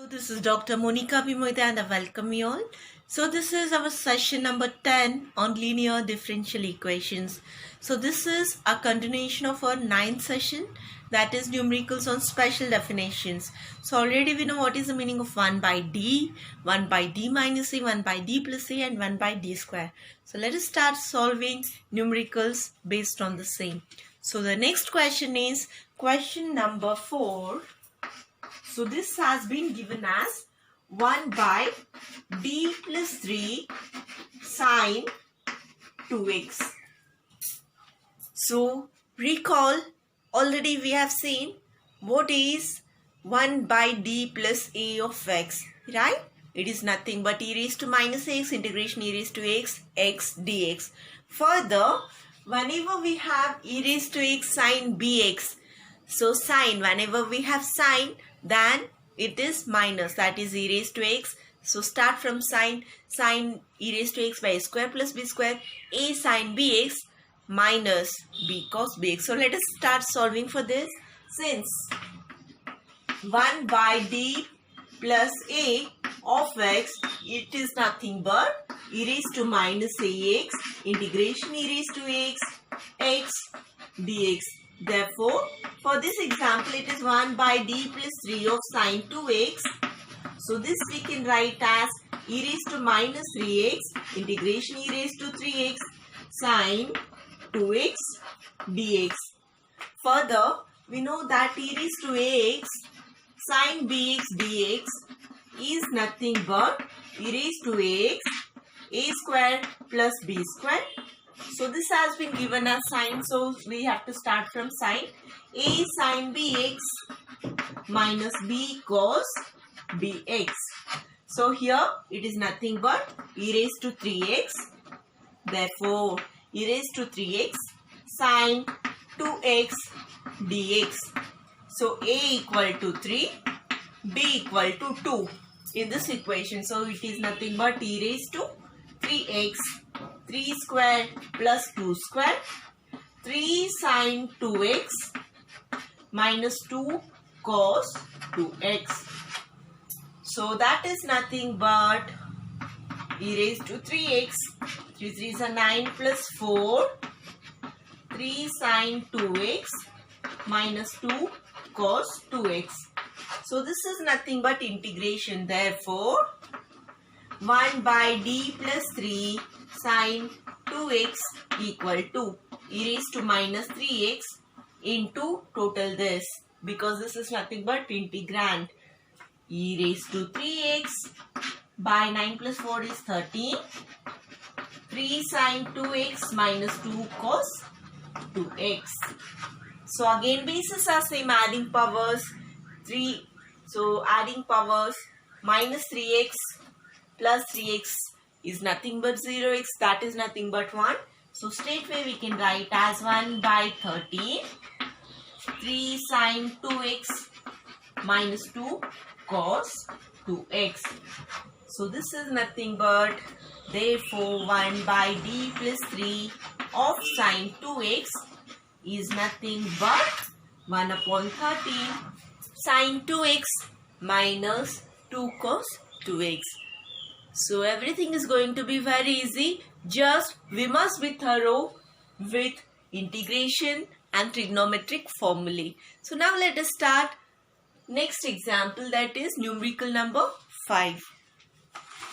So this is Dr. Monica Bimoida and I welcome you all. So this is our session number 10 on linear differential equations. So this is a continuation of our 9th session, that is numericals on special definitions. So already we know what is the meaning of 1 by d, 1 by d minus a, 1 by d plus a and 1 by d square. So let us start solving numericals based on the same. So the next question is question number 4. So this has been given as 1 by d plus 3 sine 2x. So recall, already we have seen what is 1 by d plus a of x, right? It is nothing but e raised to minus x integration e raised to x dx. Further, whenever we have e raised to x sine bx, so sine, whenever we have sine, then it is minus, that is e raised to x. So start from sine e raised to x by a square plus b square, a sine bx minus b cos bx. So let us start solving for this. Since 1 by d plus a of x, it is nothing but e raised to minus ax integration e raised to x dx. Therefore, for this example, it is 1 by d plus 3 of sine 2x. So this we can write as e raised to minus 3x integration e raised to 3x sine 2x dx. Further, we know that e raised to ax sine bx dx is nothing but e raised to ax a square plus b square. So this has been given as sine, so we have to start from sine. A sine bx minus b cos bx. So here it is nothing but e raised to 3x. Therefore, e raised to 3x sine 2x dx. So a equal to 3, b equal to 2 in this equation. So it is nothing but e raised to 3x 3 square plus 2 square, 3 sine 2x minus 2 cos 2x. So that is nothing but e raised to 3x, 3 3s are 9 plus 4, 3 sine 2x minus 2 cos 2x. So this is nothing but integration. Therefore, 1 by d plus 3 sine 2x equal to e raised to minus 3x into total this, because this is nothing but integrand, e raised to 3x by 9 plus 4 is 13, 3 sine 2x minus 2 cos 2x. So again bases are same, adding powers 3, so adding powers minus 3x plus 3x is nothing but 0x, that is nothing but 1. So straightway we can write as 1 by 13, 3 sine 2x minus 2 cos 2x. So this is nothing but, therefore 1 by d plus 3 of sine 2x is nothing but 1 upon 13 sine 2x minus 2 cos 2x. So everything is going to be very easy. Just we must be thorough with integration and trigonometric formulae. So now let us start next example, that is numerical number 5.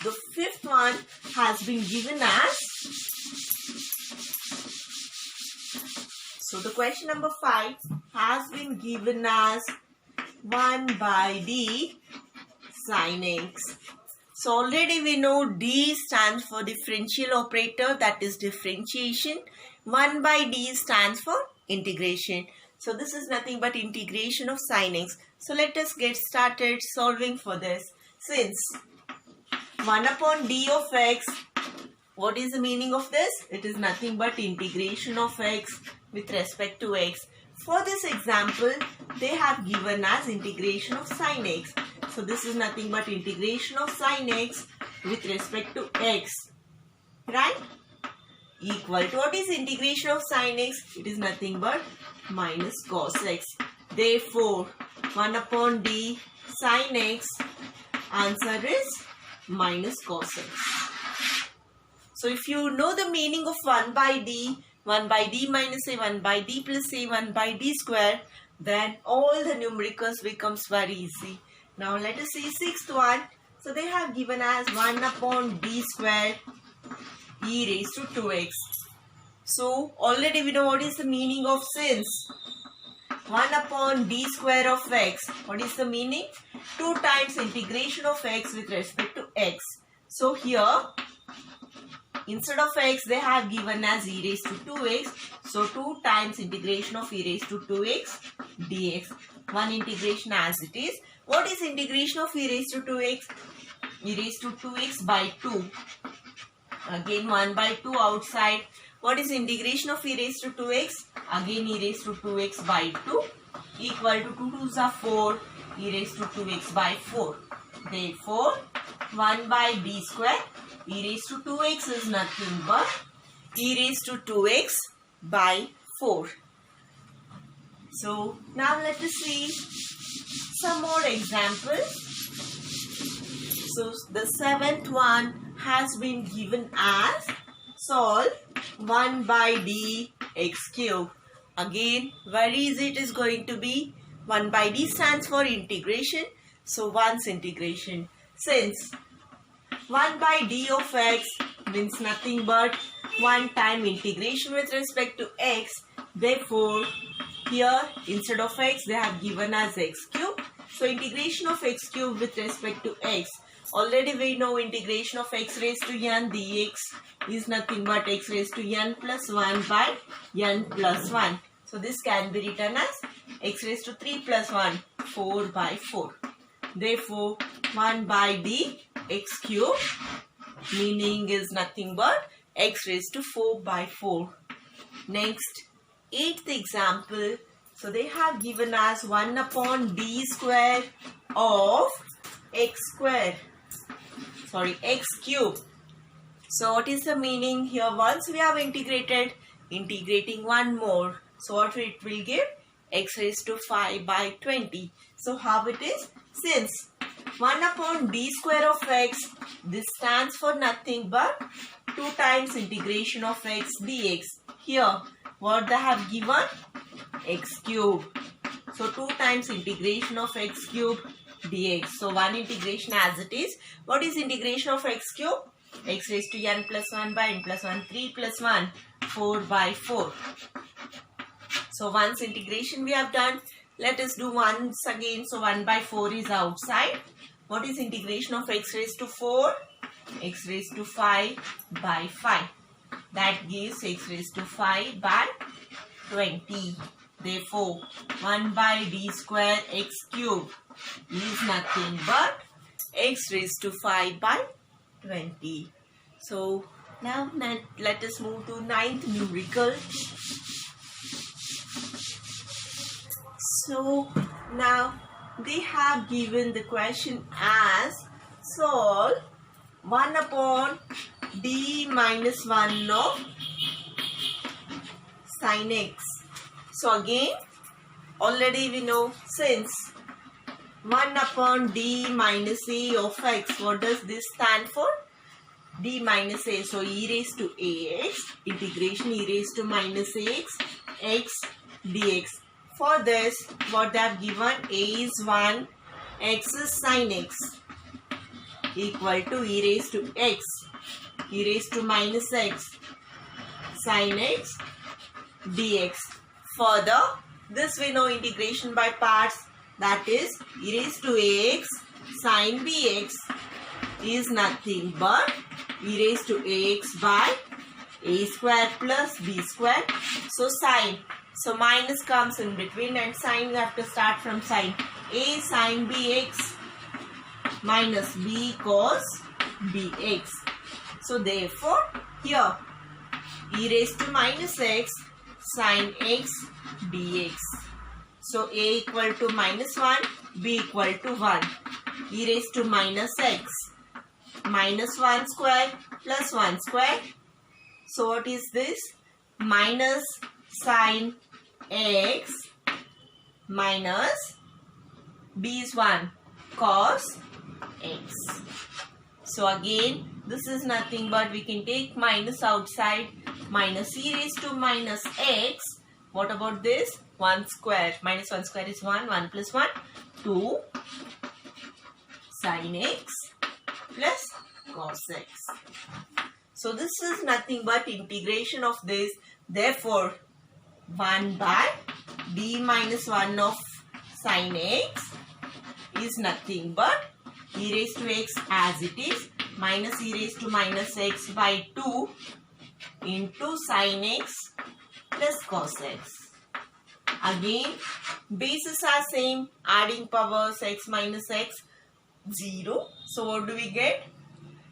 The fifth one has been given as, so the question number 5 has been given as 1 by d sin x. So already we know d stands for differential operator, that is differentiation. 1 by d stands for integration. So this is nothing but integration of sin x. So let us get started solving for this. Since 1 upon d of x, what is the meaning of this? It is nothing but integration of x with respect to x. For this example, they have given as integration of sin x. So this is nothing but integration of sin x with respect to x, right? Equal to, what is integration of sin x? It is nothing but minus cos x. Therefore, 1 upon d sin x Answer is minus cos x. So if you know the meaning of 1 by d, 1 by d minus a, 1 by d plus a, 1 by d square, then all the numericals becomes very easy. Now let us see sixth one. So they have given as 1 upon d square e raised to 2x. So already we know what is the meaning of since. 1 upon d square of x. What is the meaning? 2 times integration of x with respect to x. So here, instead of x, they have given as e raised to 2x. So 2 times integration of e raised to 2x dx. One integration as it is. What is integration of e raised to 2x? E raised to 2x by 2. Again 1 by 2 outside. What is integration of e raised to 2x? Again e raised to 2x by 2 equal to 2 2s are 4, e raised to 2x by 4. Therefore, 1 by d square e raised to 2x is nothing but e raised to 2x by 4. So, now let us see some more examples. So, the seventh one has been given as solve 1 by d x cube. Again, very easy it is going to be. 1 by d stands for integration. So, once integration. Since 1 by d of x means nothing but 1 time integration with respect to x. Therefore, here instead of x they have given as x cube. So, integration of x cube with respect to x. Already we know integration of x raised to n dx is nothing but x raised to n plus 1 by n plus 1. So this can be written as x raised to 3 plus 1, 4 by 4. Therefore, 1 by d x cube meaning is nothing but x raised to 4 by 4. Next, eighth example. So they have given us 1 upon d square of x square. Sorry, x cube. So what is the meaning here? Once we have integrating one more. So what it will give? X raised to 5 by 20. So how it is? Since 1 upon d square of x, this stands for nothing but 2 times integration of x dx. Here, what they have given? X cube. So 2 times integration of x cube dx. So one integration as it is. What is integration of x cube? X raised to n plus 1 by n plus 1, 3 plus 1, 4 by 4. So once integration we have done. Let us do once again. So 1 by 4 is outside. What is integration of x raised to 4? X raised to 5 by 5. That gives x raised to 5 by 20. Therefore, 1 by d square x cube is nothing but x raised to 5 by 20. So, now let us move to ninth numerical. So, now they have given the question as solve 1 upon d minus 1 of sin x. So again, already we know since 1 upon d minus a of x, what does this stand for? D minus a. So e raised to ax, integration e raised to minus ax, x dx. For this, what they have given, a is 1, x is sin x, equal to e raised to x, e raised to minus x, sin x dx. Further, this we know integration by parts, that is e raised to ax sin bx is nothing but e raised to ax by a square plus b square. So sin, so minus comes in between and sin we have to start from sin. A sin bx minus b cos bx. So therefore here e raised to minus x sin x dx. So a equal to minus 1, b equal to 1. E raised to minus x minus 1 square plus 1 square. So what is this? Minus sin x minus b is 1 cos x. So again, this is nothing but we can take minus outside, minus e raised to minus x. What about this? 1 square. Minus 1 square is 1. 1 plus 1, 2 sin x plus cos x. So this is nothing but integration of this. Therefore, 1 by d minus 1 of sin x is nothing but e raised to x as it is minus e raised to minus x by 2 into sin x plus cos x. Again, bases are same, adding powers x minus x, 0. So what do we get?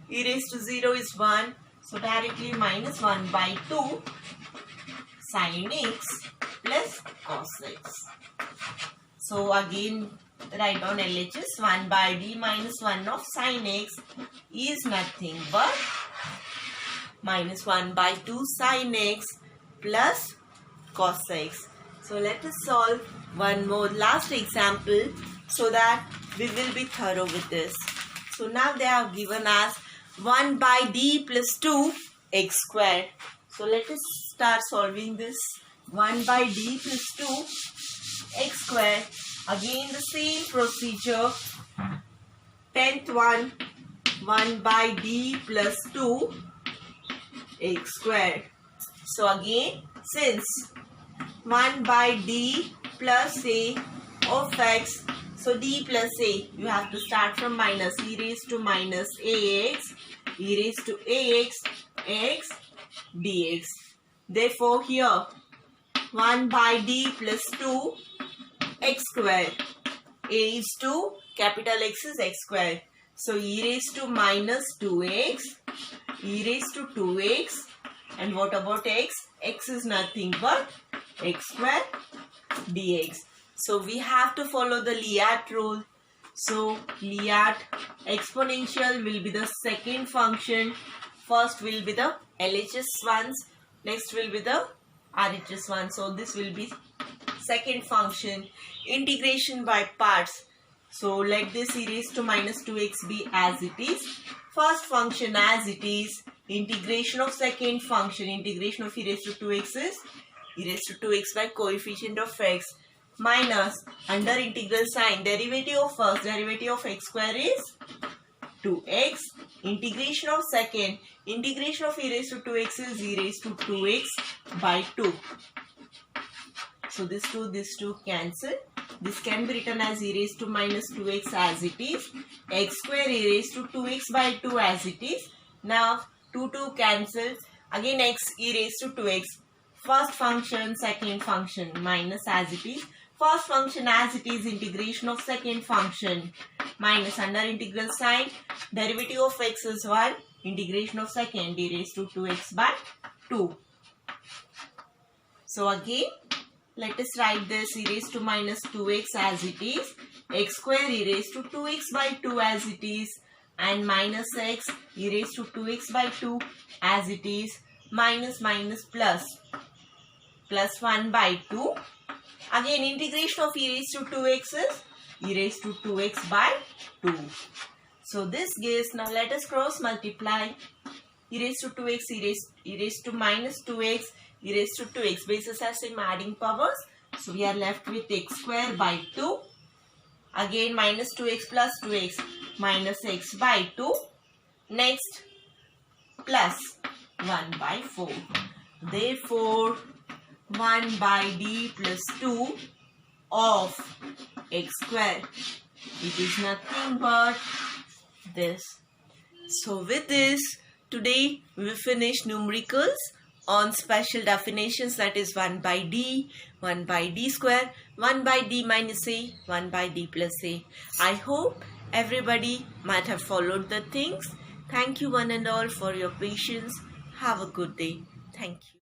E raised to 0 is 1. So directly minus 1 by 2 sin x plus cos x. So again, write down LHS. 1 by d minus 1 of sin x is nothing but minus 1 by 2 sin x plus cos x. So let us solve one more last example so that we will be thorough with this. So now they have given us 1 by d plus 2 x squared. So let us start solving this. 1 by d plus 2 x squared. Again the same procedure. 10th one, 1 by d plus 2 x squared. So again, since 1 by d plus a of x, so d plus a, you have to start from minus, e raised to minus ax, e raised to ax, x dx. Therefore here 1 by d plus 2 x squared. A is 2, capital X is x squared. So e raised to minus 2x, e raised to 2x, and what about x? X is nothing but x squared dx. So we have to follow the Liat rule. So Liat exponential will be the second function. First will be the LHS ones, next will be the RHS one. So this will be second function. Integration by parts. So let this e raised to minus 2x be as it is. First function as it is. Integration of second function. Integration of e raised to 2x is e raised to 2x by coefficient of x minus under integral sign derivative of first. Derivative of x square is 2x. Integration of second. Integration of e raised to 2x is e raised to 2x by 2. So this 2 cancel. This can be written as e raised to minus 2x as it is. X square e raised to 2x by 2 as it is. Now 2 cancels. Again x e raised to 2x. First function, second function minus as it is. First function as it is, integration of second function minus under integral sign. Derivative of x is 1. Integration of second e raised to 2x by 2. So again, let us write this e raised to minus 2x as it is. X square e raised to 2x by 2 as it is. And minus x e raised to 2x by 2 as it is. Minus plus. Plus 1 by 2. Again, integration of e raised to 2x is e raised to 2x by 2. So this gives, now let us cross multiply. E raised to 2x, e raised to minus 2x, e raised to 2x. Bases are same, adding powers. So we are left with x square by 2. Again minus 2x plus 2x minus x by 2. Next plus 1 by 4. Therefore 1 by d plus 2 of x square. It is nothing but this. So with this, today we will finish numericals on special definitions, that is 1 by d, 1 by d square, 1 by d minus a, 1 by d plus a. I hope everybody might have followed the things. Thank you one and all for your patience. Have a good day. Thank you.